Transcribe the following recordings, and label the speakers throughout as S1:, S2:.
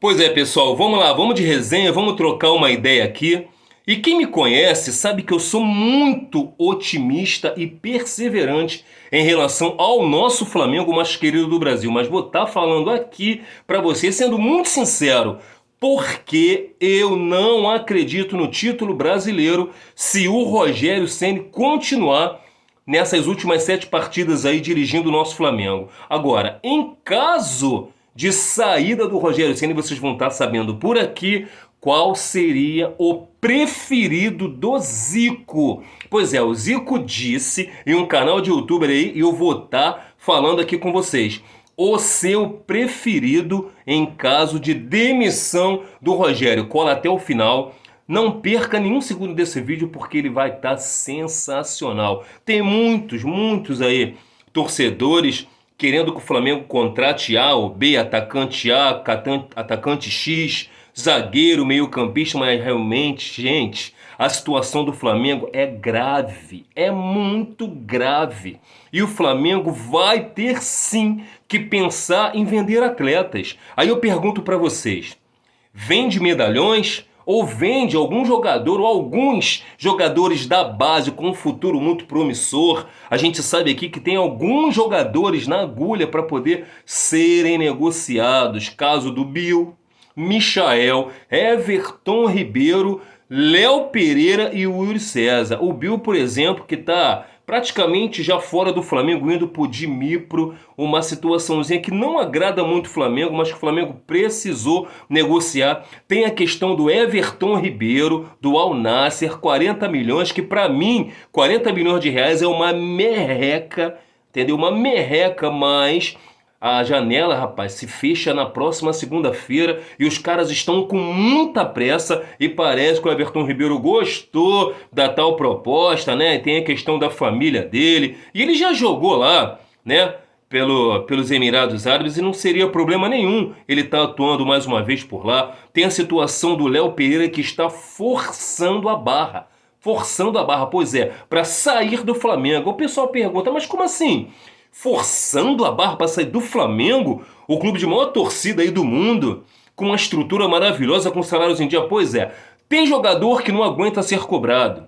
S1: Pois é, pessoal, vamos lá, vamos de resenha, vamos trocar uma ideia aqui. E quem me conhece sabe que eu sou muito otimista e perseverante em relação ao nosso Flamengo mais querido do Brasil. Mas vou estar falando aqui para você, sendo muito sincero, porque eu não acredito no título brasileiro se o Rogério Ceni continuar nessas últimas 7 partidas aí dirigindo o nosso Flamengo. Agora, em caso de saída do Rogério Ceni, vocês vão estar sabendo por aqui qual seria o preferido do Zico. Pois é, o Zico disse em um canal de youtuber aí, e eu vou estar falando aqui com vocês, o seu preferido em caso de demissão do Rogério. Cola até o final. Não perca nenhum segundo desse vídeo porque ele vai estar sensacional. Tem muitos aí torcedores querendo que o Flamengo contrate A ou B, atacante A, atacante X, zagueiro, meio-campista, mas realmente, gente, a situação do Flamengo é grave, é muito grave. E o Flamengo vai ter sim que pensar em vender atletas. Aí eu pergunto para vocês, vende medalhões ou vende algum jogador ou alguns jogadores da base com um futuro muito promissor? A gente sabe aqui que tem alguns jogadores na agulha para poder serem negociados. Caso do Bill, Michael, Everton Ribeiro, Léo Pereira e o Yuri César. O Bill, por exemplo, que está praticamente já fora do Flamengo, indo pro Dnipro, uma situaçãozinha que não agrada muito o Flamengo, mas que o Flamengo precisou negociar. Tem a questão do Everton Ribeiro, do Al Nassr, 40 milhões, que para mim, 40 milhões de reais é uma merreca, entendeu? Uma merreca, mas a janela, rapaz, se fecha na próxima segunda-feira e os caras estão com muita pressa e parece que o Everton Ribeiro gostou da tal proposta, né? Tem a questão da família dele e ele já jogou lá, né? Pelos Emirados Árabes e não seria problema nenhum ele estar atuando mais uma vez por lá. Tem a situação do Léo Pereira que está forçando a barra. Forçando a barra, pois é, para sair do Flamengo. O pessoal pergunta, mas como assim? Forçando a barra para sair do Flamengo, o clube de maior torcida aí do mundo, com uma estrutura maravilhosa, com salários em dia. Pois é, tem jogador que não aguenta ser cobrado.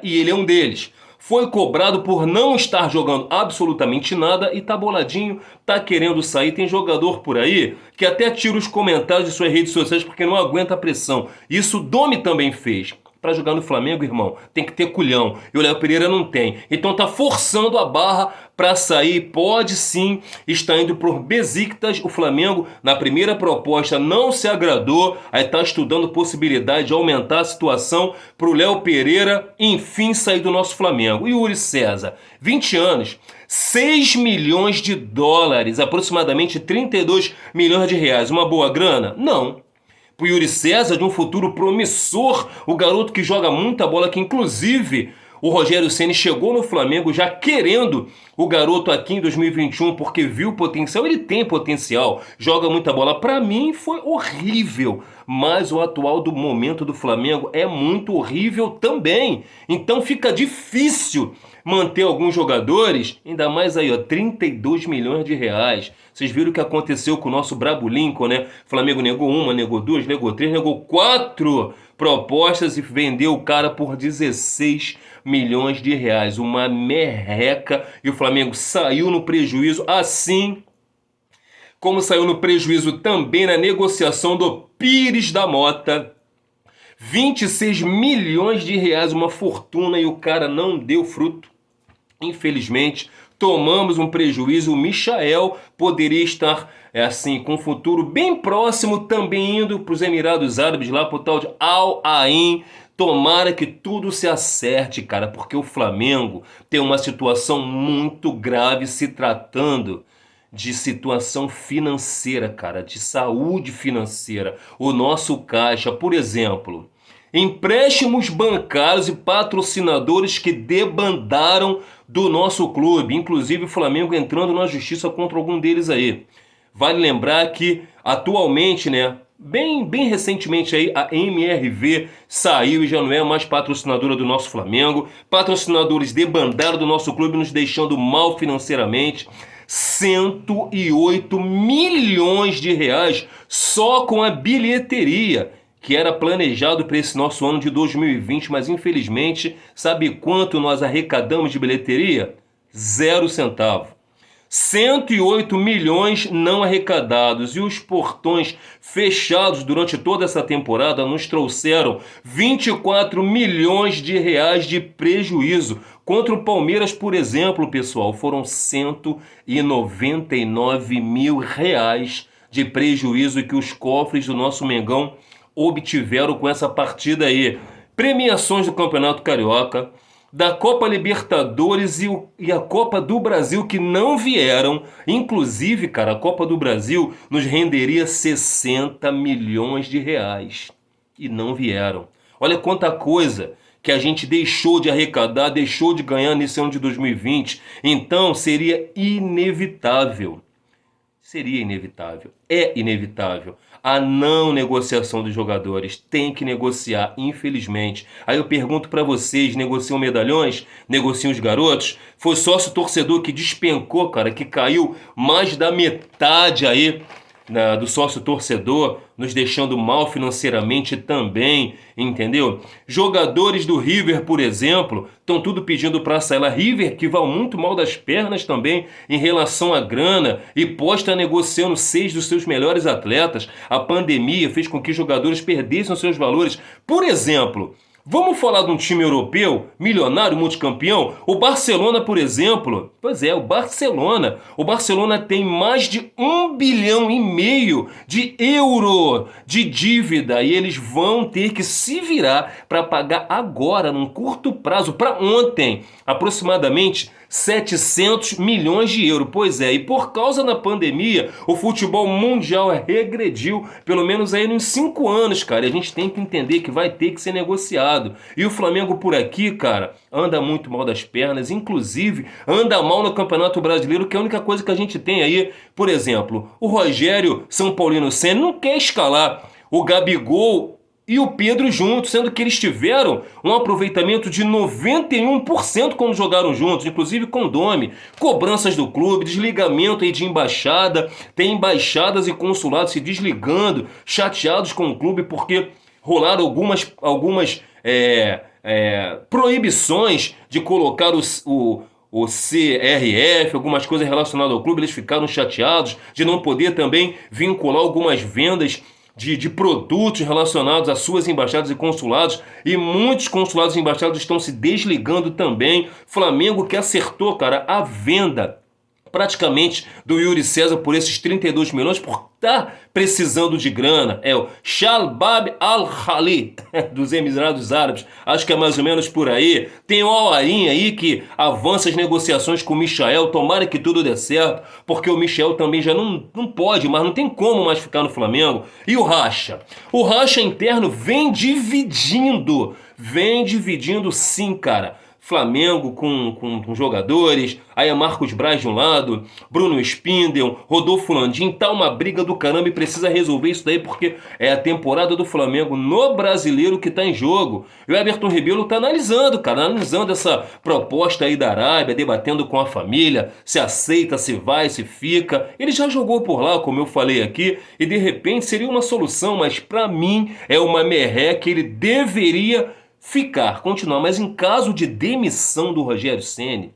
S1: E ele é um deles. Foi cobrado por não estar jogando absolutamente nada e tá boladinho, tá querendo sair. Tem jogador por aí que até tira os comentários de suas redes sociais porque não aguenta a pressão. Isso o Domi também fez. Para jogar no Flamengo, irmão, tem que ter culhão. E o Léo Pereira não tem. Então tá forçando a barra para sair. Pode sim, está indo por Besiktas. O Flamengo, na primeira proposta, não se agradou. Aí tá estudando possibilidade de aumentar a situação para o Léo Pereira, enfim, sair do nosso Flamengo. E o Yuri César, 20 anos, 6 milhões de dólares, aproximadamente 32 milhões de reais. Uma boa grana? Não. Pro Yuri César, de um futuro promissor, o garoto que joga muita bola, que inclusive o Rogério Ceni chegou no Flamengo já querendo o garoto aqui em 2021 porque viu o potencial. Ele tem potencial, joga muita bola. Para mim foi horrível, mas o atual do momento do Flamengo é muito horrível também. Então fica difícil manter alguns jogadores, ainda mais aí, ó, 32 milhões de reais. Vocês viram o que aconteceu com o nosso Brabo Lincoln, né? O Flamengo negou uma, negou duas, negou três, negou 4 propostas e vendeu o cara por 16 milhões de reais. Uma merreca. E o Flamengo saiu no prejuízo, assim como saiu no prejuízo também na negociação do Pires da Mota. 26 milhões de reais, uma fortuna, e o cara não deu fruto. Infelizmente, tomamos um prejuízo. O Michael poderia estar assim com um futuro bem próximo, também indo para os Emirados Árabes, lá para o tal de Al Ain. Tomara que tudo se acerte, cara, porque o Flamengo tem uma situação muito grave se tratando de situação financeira, cara, de saúde financeira. O nosso caixa, por exemplo, empréstimos bancários e patrocinadores que debandaram do nosso clube, inclusive o Flamengo entrando na justiça contra algum deles aí. Vale lembrar que atualmente, né, bem recentemente aí, a MRV saiu e já não é mais patrocinadora do nosso Flamengo. Patrocinadores debandaram do nosso clube, nos deixando mal financeiramente. 108 milhões de reais só com a bilheteria, que era planejado para esse nosso ano de 2020, mas infelizmente, sabe quanto nós arrecadamos de bilheteria? 0 centavo. 108 milhões não arrecadados, e os portões fechados durante toda essa temporada nos trouxeram 24 milhões de reais de prejuízo. Contra o Palmeiras, por exemplo, pessoal, foram 199 mil reais de prejuízo que os cofres do nosso Mengão obtiveram com essa partida aí. Premiações do Campeonato Carioca, da Copa Libertadores e a Copa do Brasil que não vieram. Inclusive, cara, a Copa do Brasil nos renderia 60 milhões de reais. E não vieram. Olha quanta coisa que a gente deixou de arrecadar, deixou de ganhar nesse ano de 2020. Então, seria inevitável. É inevitável a não negociação dos jogadores. Tem que negociar, infelizmente. Aí eu pergunto para vocês, negociam medalhões? Negociam os garotos? Foi sócio torcedor que despencou, cara, que caiu mais da metade aí do sócio torcedor, nos deixando mal financeiramente também, entendeu? Jogadores do River, por exemplo, estão tudo pedindo para sair lá. River, que vai muito mal das pernas também em relação à grana, e pode estar negociando 6 dos seus melhores atletas. A pandemia fez com que jogadores perdessem os seus valores. Por exemplo, vamos falar de um time europeu, milionário, multicampeão? O Barcelona, por exemplo. Pois é, o Barcelona. O Barcelona tem mais de 1,5 bilhão de euro de dívida. E eles vão ter que se virar para pagar agora, num curto prazo, para ontem, aproximadamente 700 milhões de euros. Pois é, e por causa da pandemia, o futebol mundial regrediu, pelo menos aí nos 5 anos, cara. E a gente tem que entender que vai ter que ser negociado. E o Flamengo por aqui, cara, anda muito mal das pernas, inclusive anda mal no Campeonato Brasileiro, que é a única coisa que a gente tem aí. Por exemplo, o Rogério São Paulino Ceni não quer escalar o Gabigol e o Pedro juntos, sendo que eles tiveram um aproveitamento de 91% quando jogaram juntos, inclusive com Domi. Cobranças do clube, desligamento aí de embaixada, tem embaixadas e consulados se desligando, chateados com o clube porque rolaram algumas proibições de colocar o CRF, algumas coisas relacionadas ao clube. Eles ficaram chateados de não poder também vincular algumas vendas de produtos relacionados às suas embaixadas e consulados, e muitos consulados e embaixadas estão se desligando também. Flamengo que acertou, cara, a venda praticamente do Yuri César por esses 32 milhões, por estar precisando de grana. É o Shalbab Al-Khali dos Emirados Árabes, acho que é mais ou menos por aí. Tem o Al-Ain aí que avança as negociações com o Michael, tomara que tudo dê certo, porque o Michael também já não pode, mas não tem como mais ficar no Flamengo. E o racha? O racha interno vem dividindo sim, cara. Flamengo com jogadores, aí é Marcos Braz de um lado, Bruno Spindel, Rodolfo Landim, tá uma briga do caramba, e precisa resolver isso daí porque é a temporada do Flamengo no Brasileiro que tá em jogo. E o Everton Ribeiro tá analisando essa proposta aí da Arábia, debatendo com a família, se aceita, se vai, se fica. Ele já jogou por lá, como eu falei aqui, e de repente seria uma solução, mas pra mim é uma merreca. Ele deveria continuar, mas em caso de demissão do Rogério Ceni,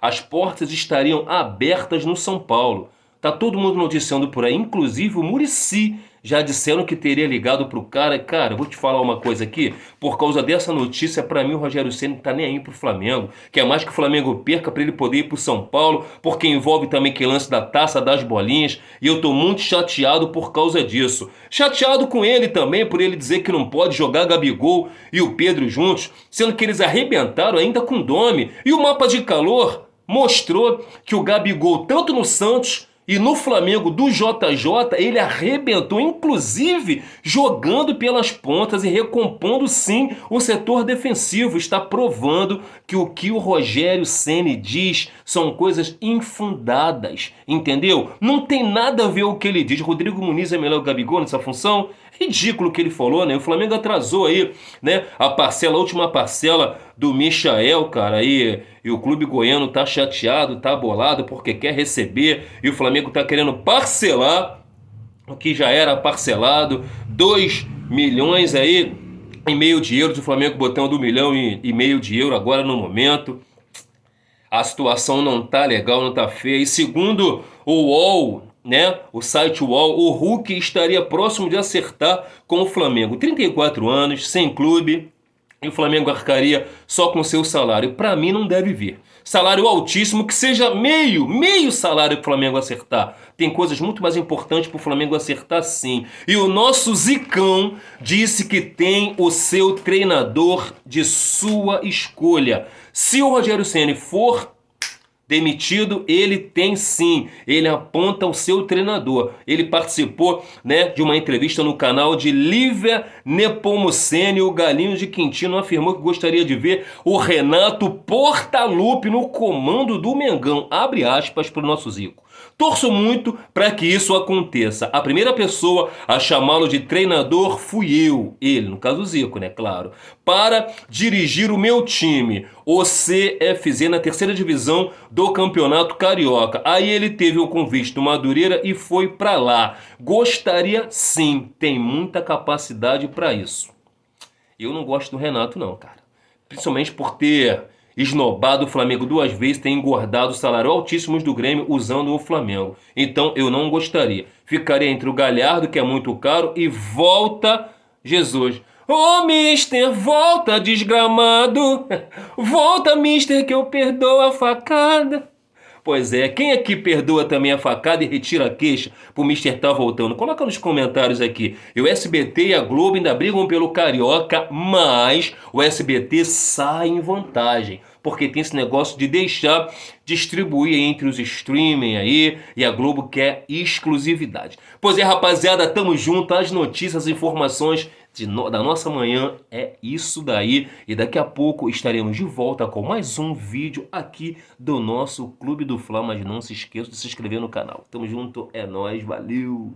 S1: as portas estariam abertas no São Paulo. Tá todo mundo noticiando por aí, inclusive o Muricy já disseram que teria ligado pro cara. Cara, vou te falar uma coisa aqui, por causa dessa notícia, pra mim o Rogério Ceni não tá nem aí pro Flamengo. Quer mais que o Flamengo perca pra ele poder ir pro São Paulo, porque envolve também que lance da taça das bolinhas, e eu tô muito chateado por causa disso. Chateado com ele também, por ele dizer que não pode jogar Gabigol e o Pedro juntos, sendo que eles arrebentaram ainda com Domi. E o mapa de calor mostrou que o Gabigol, tanto no Santos e no Flamengo do JJ, ele arrebentou, inclusive jogando pelas pontas e recompondo sim o setor defensivo. Está provando que o Rogério Ceni diz são coisas infundadas, entendeu? Não tem nada a ver o que ele diz. Rodrigo Muniz é melhor que o Gabigol nessa função? Ridículo o que ele falou, né? O Flamengo atrasou aí, né? A última parcela do Michael, cara, aí, e o clube goiano tá chateado, tá bolado porque quer receber, e o Flamengo tá querendo parcelar que já era parcelado, 2 milhões aí e meio de euros, o Flamengo botando 1,5 milhão de euros agora no momento. A situação não tá legal, não tá feia. E segundo o UOL, né, o site UOL, o Hulk estaria próximo de acertar com o Flamengo. 34 anos, sem clube, e o Flamengo arcaria só com seu salário. Para mim não deve vir. Salário altíssimo, que seja meio salário para o Flamengo acertar. Tem coisas muito mais importantes para o Flamengo acertar, sim. E o nosso Zicão disse que tem o seu treinador de sua escolha. Se o Rogério Ceni for demitido, ele tem sim, ele aponta o seu treinador. Ele participou, né, de uma entrevista no canal de Lívia Nepomuceni. O Galinho de Quintino afirmou que gostaria de ver o Renato Portaluppi no comando do Mengão. Abre aspas para o nosso Zico. Torço muito para que isso aconteça. A primeira pessoa a chamá-lo de treinador fui eu, ele, no caso o Zico, né, claro, para dirigir o meu time, o CFZ, na terceira divisão do Campeonato Carioca. Aí ele teve o convite do Madureira e foi para lá. Gostaria sim, tem muita capacidade para isso. Eu não gosto do Renato não, cara. Principalmente por ter esnobado o Flamengo 2 vezes, ter engordado o salário altíssimo do Grêmio usando o Flamengo. Então eu não gostaria. Ficaria entre o Galhardo, que é muito caro, e volta Jesus. Ô, mister, volta desgramado. Volta, mister, que eu perdoo a facada. Pois é, quem aqui perdoa também a facada e retira a queixa pro Mister tá voltando? Coloca nos comentários aqui. E o SBT e a Globo ainda brigam pelo Carioca, mas o SBT sai em vantagem. Porque tem esse negócio de deixar distribuir entre os streaming aí, e a Globo quer exclusividade. Pois é, rapaziada, tamo junto. As notícias, as informações da nossa manhã é isso daí. E daqui a pouco estaremos de volta com mais um vídeo aqui do nosso Clube do Fla. Mas não se esqueça de se inscrever no canal. Tamo junto, é nóis, valeu!